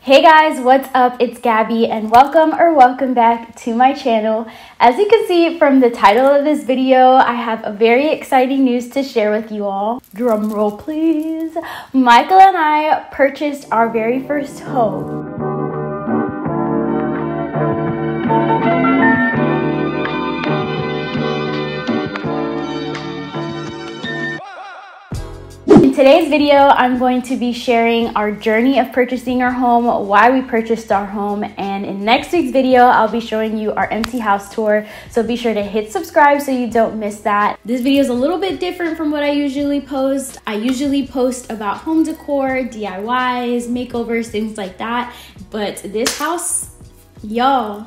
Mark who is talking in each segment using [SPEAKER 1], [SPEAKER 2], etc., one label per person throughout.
[SPEAKER 1] Hey guys, what's up? It's Gabby and welcome back to my channel. As you can see from the title of this video, I have a very exciting news to share with you all. Drum roll please. Michael and I purchased our very first home. In today's video, I'm going to be sharing our journey of purchasing our home, why we purchased our home, and in next week's video, I'll be showing you our empty house tour, so be sure to hit subscribe so you don't miss that. This video is a little bit different from what I usually post. I usually post about home decor, DIYs, makeovers, things like that, but this house, y'all,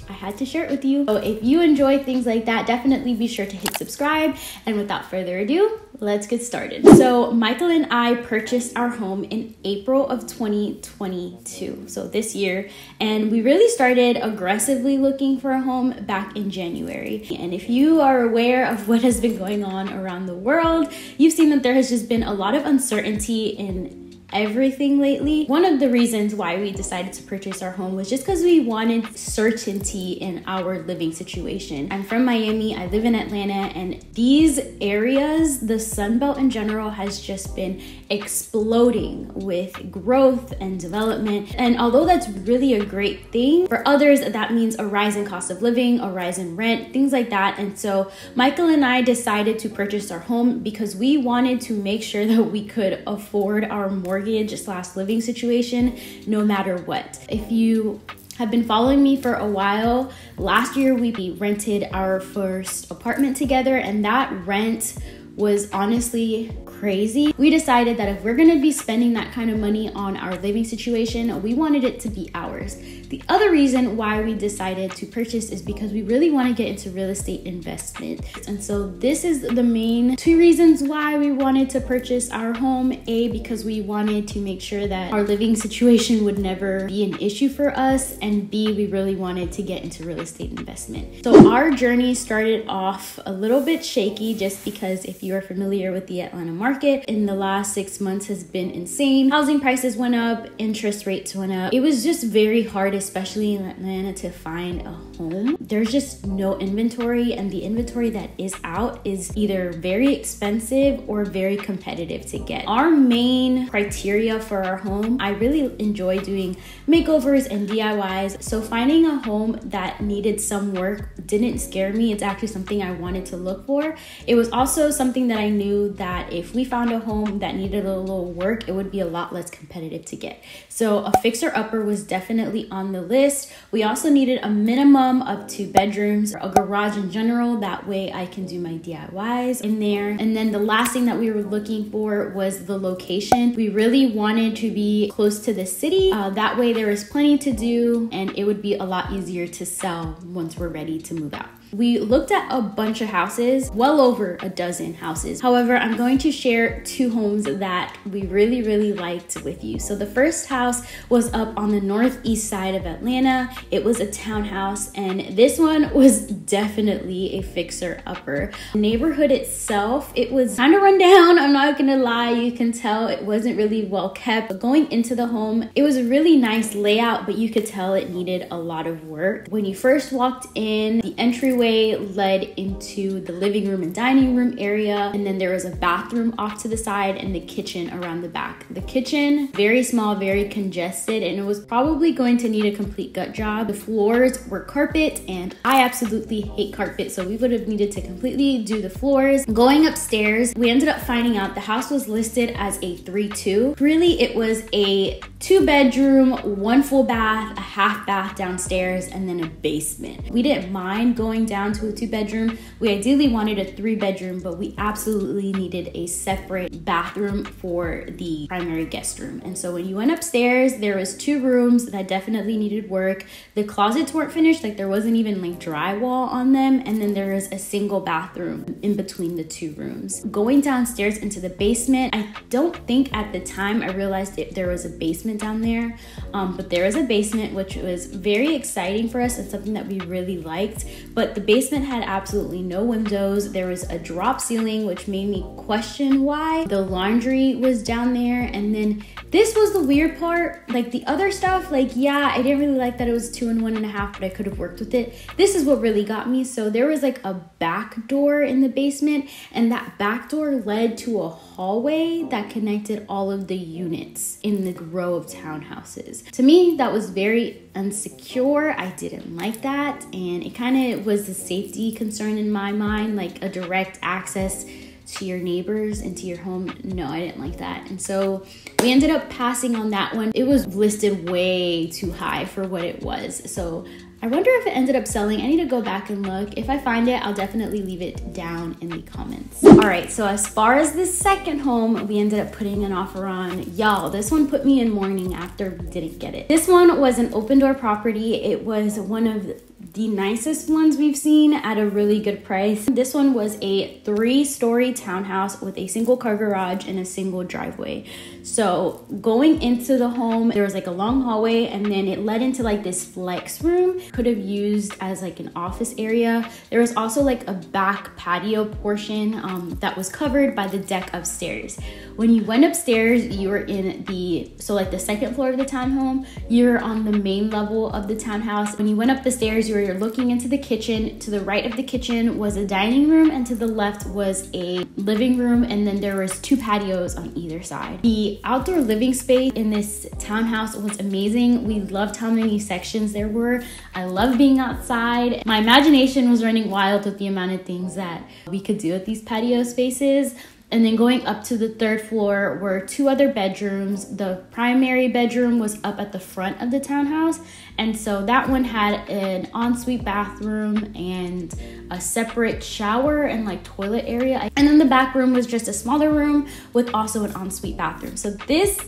[SPEAKER 1] I had to share it with you. So if you enjoy things like that, definitely be sure to hit subscribe. And without further ado, let's get started. So Michael and I purchased our home in April of 2022, so this year, and we really started aggressively looking for a home back in January. And if you are aware of what has been going on around the world, you've seen that there has just been a lot of uncertainty in everything lately. One of the reasons why we decided to purchase our home was just because we wanted certainty in our living situation. I'm from Miami, I live in Atlanta, and these areas, the Sun Belt in general, has just been exploding with growth and development. And although that's really a great thing, for others that means a rise in cost of living, a rise in rent, things like that. And so Michael and I decided to purchase our home because we wanted to make sure that we could afford our mortgage / living situation no matter what. If you have been following me for a while, last year we rented our first apartment together, and that rent was honestly crazy. We decided that if we're gonna be spending that kind of money on our living situation, we wanted it to be ours. The other reason why we decided to purchase is because we really want to get into real estate investment. And so this is the main two reasons why we wanted to purchase our home. A, because we wanted to make sure that our living situation would never be an issue for us, and B, we really wanted to get into real estate investment. So our journey started off a little bit shaky just because if you are familiar with the Atlanta market, in the last 6 months has been insane. Housing prices went up, interest rates went up. It was just very hard, especially in Atlanta, to find a home. There's just no inventory, and the inventory that is out is either very expensive or very competitive to get. Our main criteria for our home, I really enjoy doing makeovers and DIYs, so finding a home that needed some work didn't scare me. It's actually something I wanted to look for. It was also something that I knew that if we found a home that needed a little work, it would be a lot less competitive to get. So a fixer-upper was definitely on the list. We also needed a minimum of 2 bedrooms, a garage in general, that way I can do my DIYs in there. And then the last thing that we were looking for was the location. We really wanted to be close to the city, that way there was plenty to do and it would be a lot easier to sell once we're ready to move out. We looked at a bunch of houses, well over a dozen houses. However, I'm going to share 2 homes that we really liked with you. So the first house was up on the northeast side of Atlanta. It was a townhouse, and this one was definitely a fixer-upper. The neighborhood itself, it was kind of run down, I'm not gonna lie. You can tell it wasn't really well kept. But going into the home, it was a really nice layout, but you could tell it needed a lot of work. When you first walked in, the entryway led into the living room and dining room area, and then there was a bathroom off to the side and the kitchen around the back. The kitchen, very small, very congested, and it was probably going to need a complete gut job. The floors were carpet, and I absolutely hate carpet, so we would have needed to completely do the floors. Going upstairs, we ended up finding out the house was listed as a 3-2. Really, it was a 2-bedroom, 1 full bath, a half bath downstairs, and then a basement. We didn't mind going down to a 2-bedroom. We ideally wanted a 3-bedroom, but we absolutely needed a separate bathroom for the primary guest room. And so when you went upstairs, there was 2 rooms that definitely needed work. The closets weren't finished, like there wasn't even like drywall on them. And then there was a single bathroom in between the 2 rooms. Going downstairs into the basement, I don't think at the time I realized there was a basement down there, but there was a basement, which was very exciting for us and something that we really liked. But the basement had absolutely no windows. There was a drop ceiling, which made me question why the laundry was down there. And then this was the weird part. Like the other stuff, like, yeah, I didn't really like that it was 2 and 1.5, but I could have worked with it. This is what really got me. So there was like a back door in the basement, and that back door led to a hallway that connected all of the units in the row of townhouses. To me, that was very insecure. I didn't like that, and it kind of was a safety concern in my mind, like a direct access to your neighbors and to your home. No, I didn't like that. And so we ended up passing on that one. It was listed way too high for what it was. So I wonder if it ended up selling. I need to go back and look. If I find it, I'll definitely leave it down in the comments. All right, so as far as the second home, we ended up putting an offer on. Y'all, this one put me in mourning after we didn't get it. This one was an open door property. It was one of the nicest ones we've seen at a really good price. This one was a 3-story townhouse with a single car garage and a single driveway. So going into the home, there was like a long hallway, and then it led into like this flex room. Could have used as like an office area. There was also like a back patio portion that was covered by the deck upstairs. When you went upstairs, you were in the second floor of the townhome. You're on the main level of the townhouse. When you went up the stairs, you were looking into the kitchen. To the right of the kitchen was a dining room, and to the left was a living room, and then there was 2 patios on either side. The outdoor living space in this townhouse was amazing. We loved how many sections there were. I love being outside. My imagination was running wild with the amount of things that we could do at these patio spaces. And then going up to the 3rd floor were 2 other bedrooms. The primary bedroom was up at the front of the townhouse. And so that one had an ensuite bathroom and a separate shower and like toilet area. And then the back room was just a smaller room with also an ensuite bathroom. So this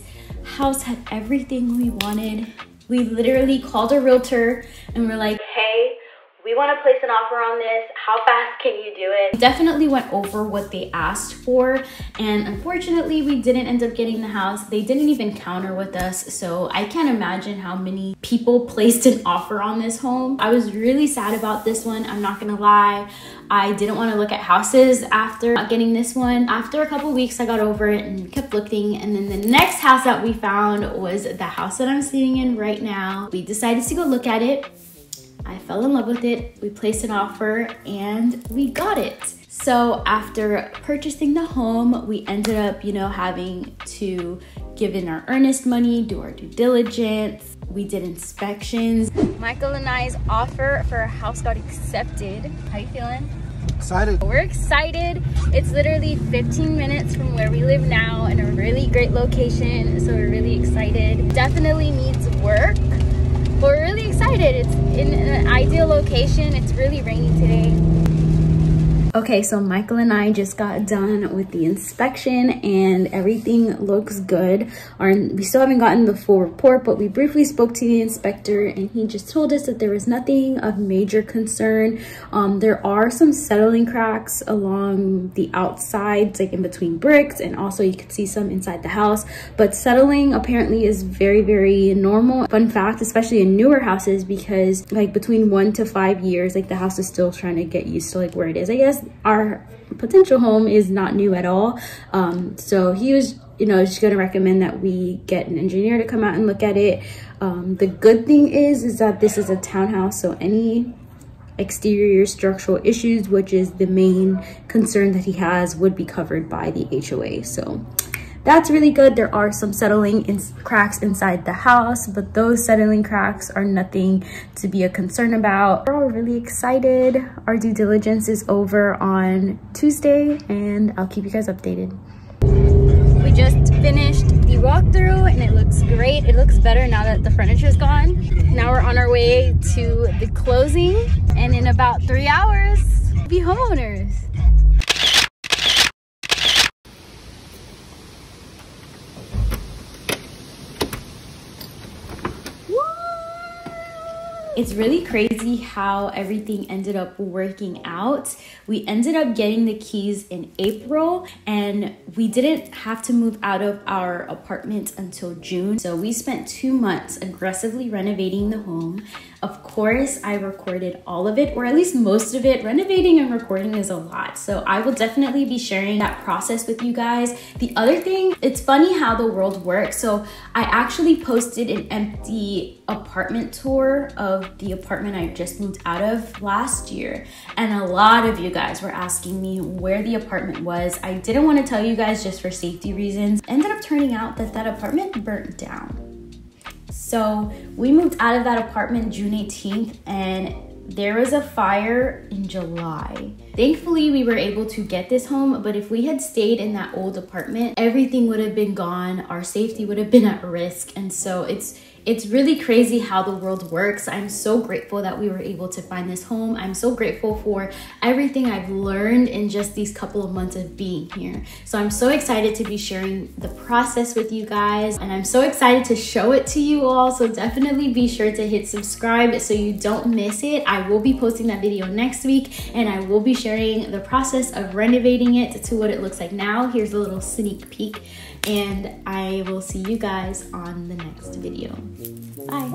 [SPEAKER 1] house had everything we wanted. We literally called a realtor and we're like, hey, we want to place an offer on this. How fast can you do it? We definitely went over what they asked for, and unfortunately we didn't end up getting the house. They didn't even counter with us, so I can't imagine how many people placed an offer on this home. I was really sad about this one, I'm not gonna lie. I didn't want to look at houses after getting this one. After a couple weeks, I got over it and kept looking, and then the next house that we found was the house that I'm sitting in right now. We decided to go look at it. I fell in love with it. We placed an offer and we got it. So after purchasing the home, we ended up, having to give in our earnest money, do our due diligence. We did inspections. Michael and I's offer for a house got accepted. How you feeling?
[SPEAKER 2] Excited.
[SPEAKER 1] We're excited. It's literally 15 minutes from where we live now in a really great location. So we're really excited. Definitely needs work. But we're really excited. It's in an ideal location. It's really rainy today. Okay, so Michael and I just got done with the inspection and everything looks good. We still haven't gotten the full report, but we briefly spoke to the inspector and he just told us that there was nothing of major concern. There are some settling cracks along the outsides, like in between bricks, and also you could see some inside the house, but settling apparently is very, very normal. Fun fact, especially in newer houses, because like between 1 to 5 years, like the house is still trying to get used to like where it is. I guess our potential home is not new at all. So he was, just going to recommend that we get an engineer to come out and look at it. The good thing is that this is a townhouse, so any exterior structural issues, which is the main concern that he has, would be covered by the HOA. So that's really good. There are some settling cracks inside the house, but those settling cracks are nothing to be a concern about. We're all really excited. Our due diligence is over on Tuesday, and I'll keep you guys updated. We just finished the walkthrough and it looks great. It looks better now that the furniture is gone. Now we're on our way to the closing, and in about 3 hours, we'll be homeowners. It's really crazy how everything ended up working out. We ended up getting the keys in April, and we didn't have to move out of our apartment until June. So we spent 2 months aggressively renovating the home. Of course, I recorded all of it, or at least most of it. Renovating and recording is a lot, so I will definitely be sharing that process with you guys. The other thing, it's funny how the world works. So I actually posted an empty apartment tour of the apartment I just moved out of last year, and a lot of you guys were asking me where the apartment was. I didn't want to tell you guys just for safety reasons. Ended up turning out that that apartment burnt down. So we moved out of that apartment June 18th, and there was a fire in July. Thankfully, we were able to get this home, but if we had stayed in that old apartment, everything would have been gone. Our safety would have been at risk. And so it's really crazy how the world works. I'm so grateful that we were able to find this home. I'm so grateful for everything I've learned in just these couple of months of being here. So I'm so excited to be sharing the process with you guys, and I'm so excited to show it to you all. So definitely be sure to hit subscribe so you don't miss it. I will be posting that video next week, and I will be sharing the process of renovating it to what it looks like now. Here's a little sneak peek, and I will see you guys on the next video. Bye.